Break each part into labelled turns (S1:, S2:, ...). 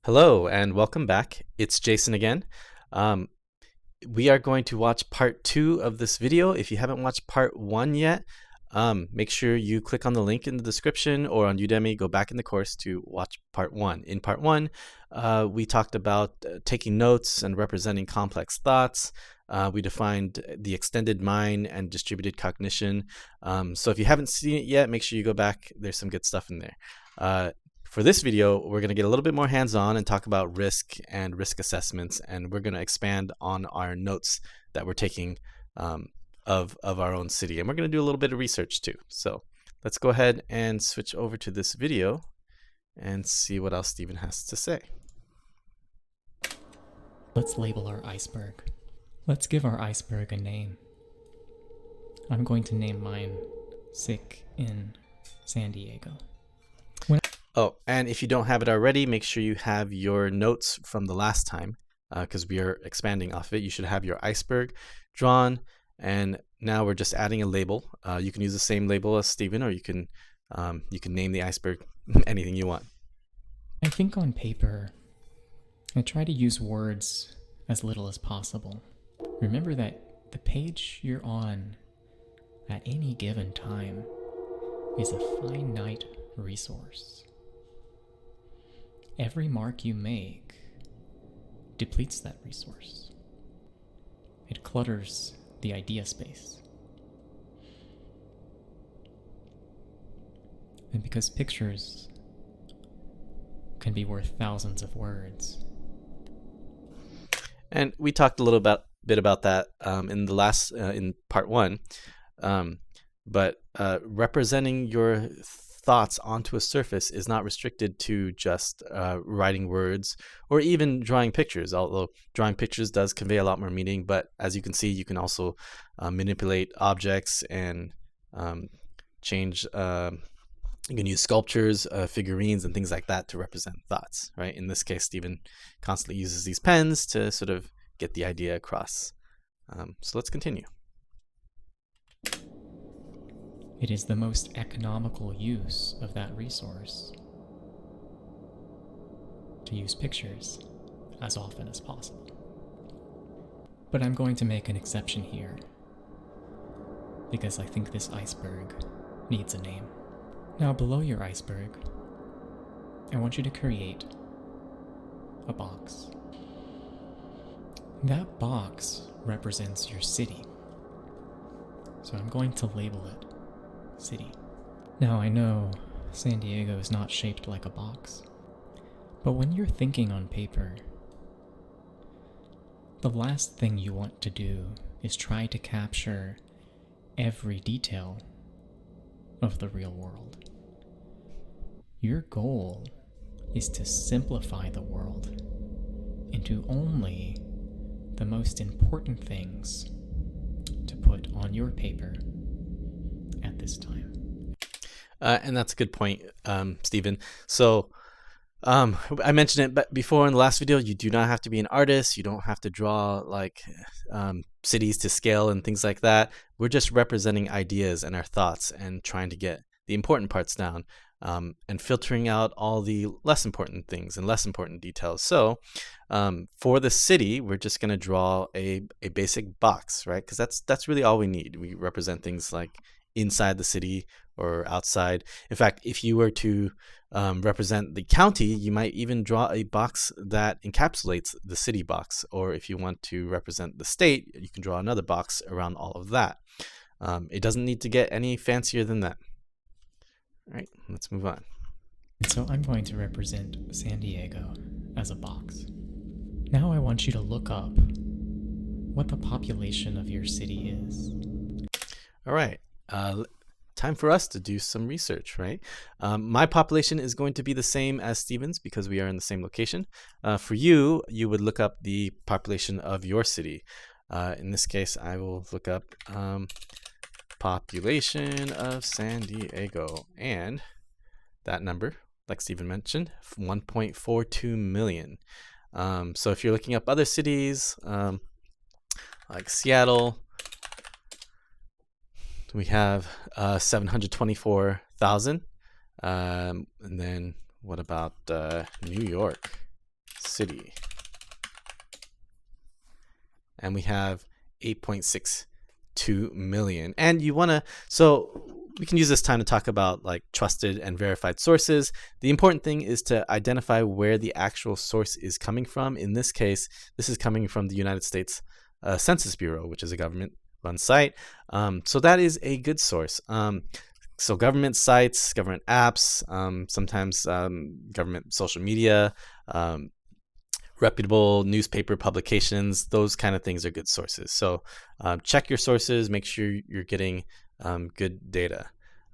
S1: Hello and welcome back. It's Jason again. Um, we are going to watch part 2 of this video. If you haven't watched part 1 yet, make sure you click on the link in the description or on Udemy, go back in the course to watch part 1. In part 1, we talked about taking notes and representing complex thoughts. We defined the extended mind and distributed cognition. So if you haven't seen it yet, make sure you go back. There's some good stuff in there. For this video, we're going to get a little bit more hands-on and talk about risk and risk assessments, and we're going to expand on our notes that we're taking of our own city, and we're going to do a little bit of research too. So let's go ahead and switch over to this video and see what else Stephen has to say.
S2: Let's label our iceberg. Let's give our iceberg a name. I'm going to name mine Sick in San Diego.
S1: Oh, and if you don't have it already, make sure you have your notes from the last time because we are expanding off of it. You should have your iceberg drawn, and now we're just adding a label. You can use the same label as Stephen, or you can name the iceberg anything you want.
S2: I think on paper, I try to use words as little as possible. Remember that the page you're on at any given time is a finite resource. Every mark you make depletes that resource. It clutters the idea space. And because pictures can be worth thousands of words.
S1: And we talked a little bit about that in the last in part 1, but representing your thoughts onto a surface is not restricted to just writing words or even drawing pictures, although drawing pictures does convey a lot more meaning. But as you can see, you can also manipulate objects and change. You can use sculptures, figurines, and things like that to represent thoughts, right? In this case, Stephen constantly uses these pens to sort of get the idea across. So let's continue.
S2: It is the most economical use of that resource to use pictures as often as possible. But I'm going to make an exception here because I think this iceberg needs a name. Now, below your iceberg, I want you to create a box. That box represents your city. So I'm going to label it City. Now, I know San Diego is not shaped like a box, but when you're thinking on paper, the last thing you want to do is try to capture every detail of the real world. Your goal is to simplify the world into only the most important things to put on your paper at this time.
S1: And that's a good point, Stephen. So I mentioned it before in the last video, you do not have to be an artist. You don't have to draw like cities to scale and things like that. We're just representing ideas and our thoughts and trying to get the important parts down and filtering out all the less important things and less important details. So for the city, we're just going to draw a basic box, right? Because that's really all we need. We represent things like inside the city or outside. In fact, if you were to represent the county, you might even draw a box that encapsulates the city box. Or if you want to represent the state, you can draw another box around all of that. It doesn't need to get any fancier than that. All right, let's move on.
S2: So I'm going to represent San Diego as a box. Now I want you to look up what the population of your city is.
S1: All right. Time for us to do some research, right? My population is going to be the same as Stephen's because we are in the same location. For you, you would look up the population of your city. In this case, I will look up population of San Diego, and that number, like Stephen mentioned, 1.42 million. So if you're looking up other cities like Seattle, we have 724,000. And then what about New York? City. And we have 8.62 million. And you want to, so we can use this time to talk about like trusted and verified sources. The important thing is to identify where the actual source is coming from. In this case, this is coming from the United States Census Bureau, which is a government-run site. So that is a good source. So government sites, government apps, sometimes government social media, reputable newspaper publications, those kind of things are good sources. So check your sources, make sure you're getting good data.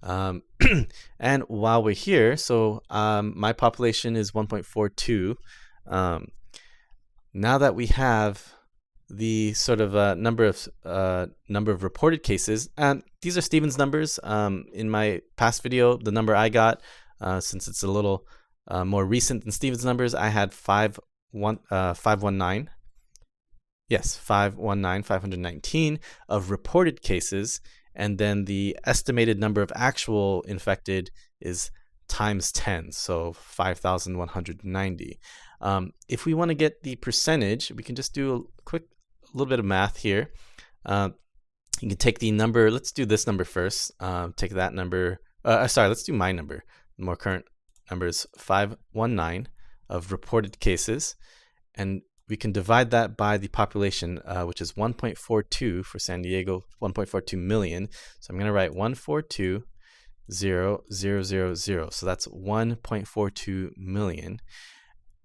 S1: And while we're here, so my population is 1.42. Now that we have the sort of number of reported cases, and these are Stephen's numbers. In my past video, the number I got, since it's a little more recent than Stephen's numbers, I had 519. Yes, 519 of reported cases, and then the estimated number of actual infected is times 10, so 5,190. If we want to get the percentage, we can just do a little bit of math here. You can take the number, let's do this number first. Take that number, sorry, let's do my number. The more current number is 519 of reported cases, and we can divide that by the population, which is 1.42 for San Diego, 1.42 million. So I'm going to write 142,000. So that's 1.42 million.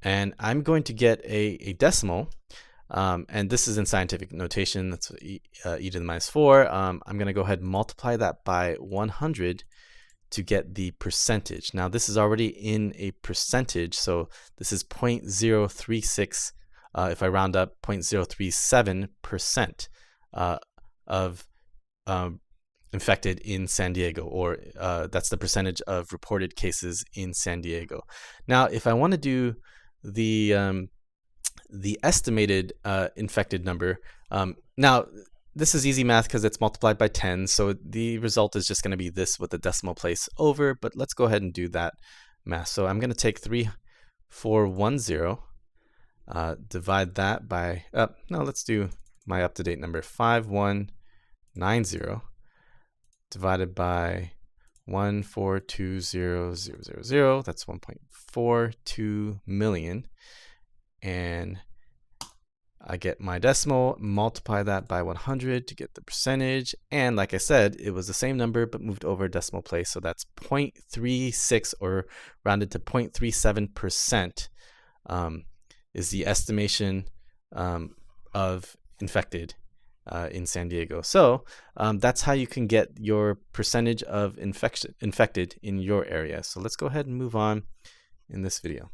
S1: And I'm going to get a decimal, and this is in scientific notation. That's e to the minus 4. I'm going to go ahead and multiply that by 100 to get the percentage. Now this is already in a percentage, so this is 0.036. If I round up, 0.037% of infected in San Diego, or that's the percentage of reported cases in San Diego. Now, if I want to do the estimated infected number, now this is easy math because it's multiplied by 10, so the result is just going to be this with the decimal place over, but let's go ahead and do that math. So I'm going to take 3,410, divide that by, no, let's do my up-to-date number, 5,190, divided by 142,000, that's 1.42 million, and I get my decimal, multiply that by 100 to get the percentage, and like I said, it was the same number but moved over a decimal place, so that's 0.36, or rounded to 0.37%, is the estimation of infected in San Diego. So that's how you can get your percentage of infected in your area. So let's go ahead and move on in this video.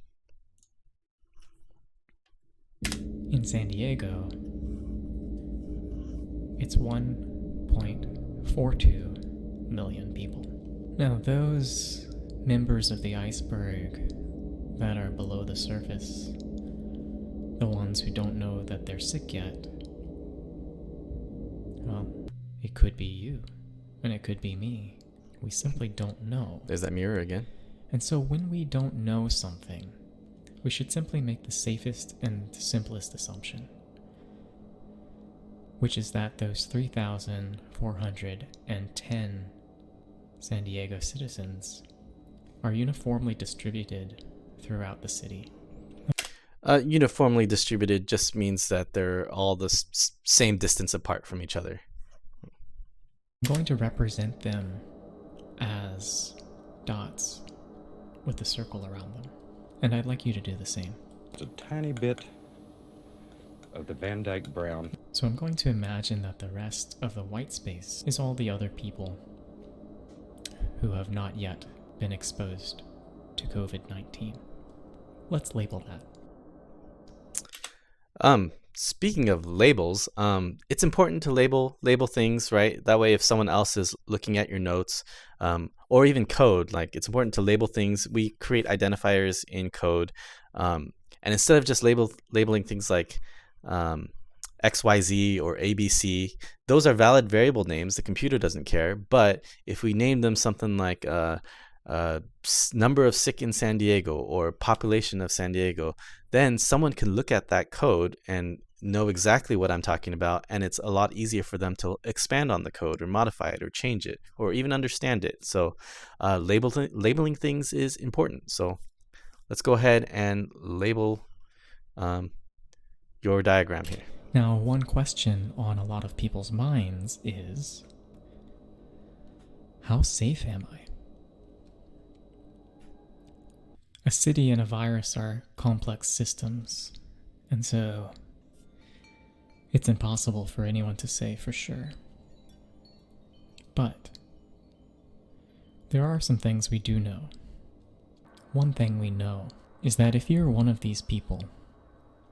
S2: In San Diego, it's 1.42 million people. Now, those members of the iceberg that are below the surface, the ones who don't know that they're sick yet, well, it could be you, and it could be me. We simply don't know.
S1: There's that mirror again.
S2: And so when we don't know something, we should simply make the safest and simplest assumption, which is that those 3,410 San Diego citizens are uniformly distributed throughout the city.
S1: Uniformly distributed just means that they're all the same distance apart from each other.
S2: I'm going to represent them as dots with a circle around them. And I'd like you to do the same.
S3: It's a tiny bit of the Van Dyke brown.
S2: So I'm going to imagine that the rest of the white space is all the other people who have not yet been exposed to COVID-19. Let's label that.
S1: Speaking of labels, it's important to label things, right? That way, if someone else is looking at your notes, or even code, like it's important to label things. We create identifiers in code, and instead of just labeling things like XYZ or ABC, those are valid variable names. The computer doesn't care. But if we name them something like number of sick in San Diego or population of San Diego, then someone can look at that code and know exactly what I'm talking about, and it's a lot easier for them to expand on the code or modify it or change it or even understand it. So labeling things is important. So let's go ahead and label your diagram here.
S2: Now, one question on a lot of people's minds is, how safe am I? A city and a virus are complex systems, and so it's impossible for anyone to say for sure. But there are some things we do know. One thing we know is that if you're one of these people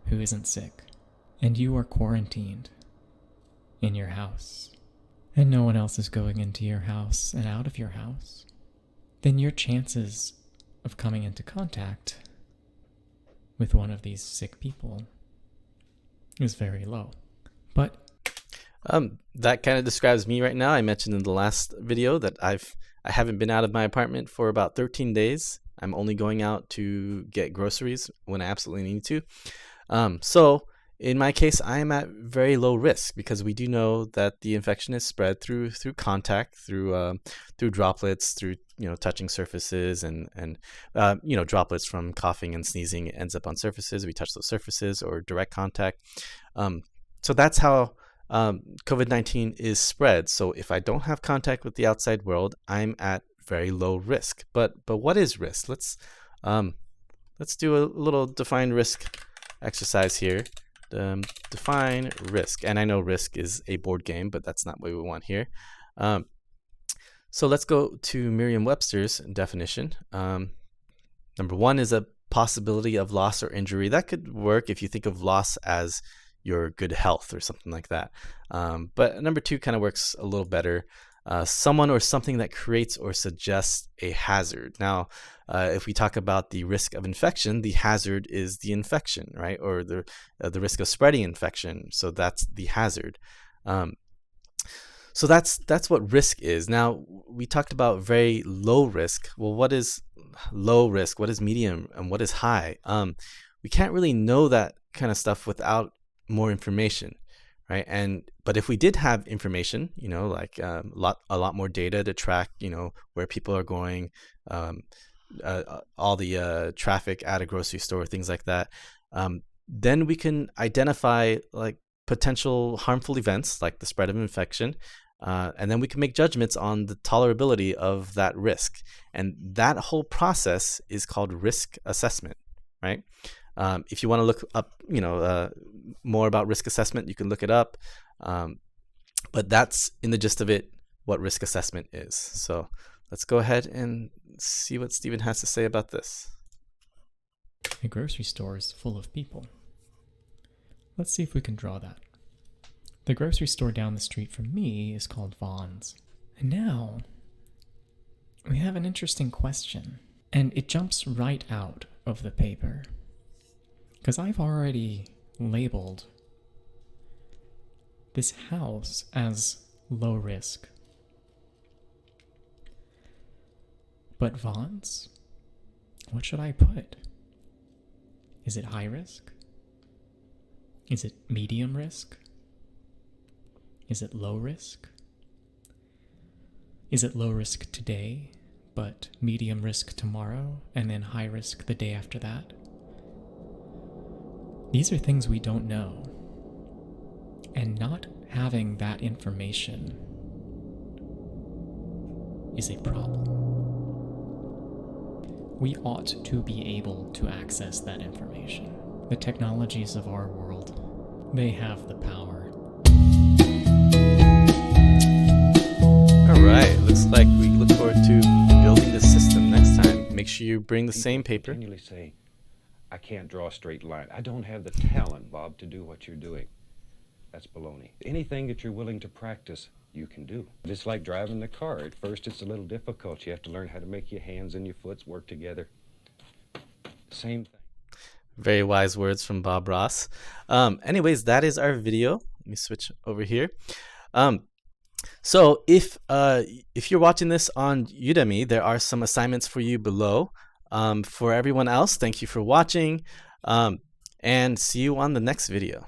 S2: who isn't sick, and you are quarantined in your house, and no one else is going into your house and out of your house, then your chances of coming into contact with one of these sick people is very low. But
S1: that kind of describes me right now. I mentioned in the last video that I haven't been out of my apartment for about 13 days. I'm only going out to get groceries when I absolutely need to. So in my case, I am at very low risk because we do know that the infection is spread through contact, through droplets, through touching surfaces, and droplets from coughing and sneezing. It ends up on surfaces. We touch those surfaces or direct contact. So that's how COVID-19 is spread. So if I don't have contact with the outside world, I'm at very low risk. But what is risk? Let's do a little define risk exercise here. Define risk, and I know risk is a board game, but that's not what we want here. So let's go to Merriam-Webster's definition. Number one is a possibility of loss or injury. That could work if you think of loss as your good health or something like that. But number two kind of works a little better. Someone or something that creates or suggests a hazard. Now, if we talk about the risk of infection, the hazard is the infection, right? Or the risk of spreading infection. So that's the hazard. So that's what risk is. Now, we talked about very low risk. Well, what is low risk? What is medium? And what is high? We can't really know that kind of stuff without more information, right? But if we did have information, like a lot more data to track, where people are going, all the traffic at a grocery store, things like that, then we can identify like potential harmful events like the spread of infection, and then we can make judgments on the tolerability of that risk. And that whole process is called risk assessment, right? If you want to look up, more about risk assessment, you can look it up. But that's in the gist of it, what risk assessment is. So let's go ahead and see what Stephen has to say about this.
S2: a grocery store is full of people. Let's see if we can draw that. The grocery store down the street from me is called Vaughn's. And now, we have an interesting question. And it jumps right out of the paper. Because I've already labeled this house as low risk. But Vaughn's? What should I put? Is it high risk? Is it medium risk? Is it low risk? Is it low risk today, but medium risk tomorrow, and then high risk the day after that? These are things we don't know. And not having that information is a problem. We ought to be able to access that information. The technologies of our world, they have the power.
S1: All right, looks like we look forward to building the system next time. Make sure you bring the same paper.
S3: Continually say, I can't draw a straight line. I don't have the talent, Bob, to do what you're doing. That's baloney. Anything that you're willing to practice, you can do. It's like driving the car. At first, it's a little difficult. You have to learn how to make your hands and your foot work together. Same thing.
S1: Very wise words from Bob Ross. Anyways, that is our video. Let me switch over here. So if you're watching this on Udemy, there are some assignments for you below. For everyone else, thank you for watching. and see you on the next video.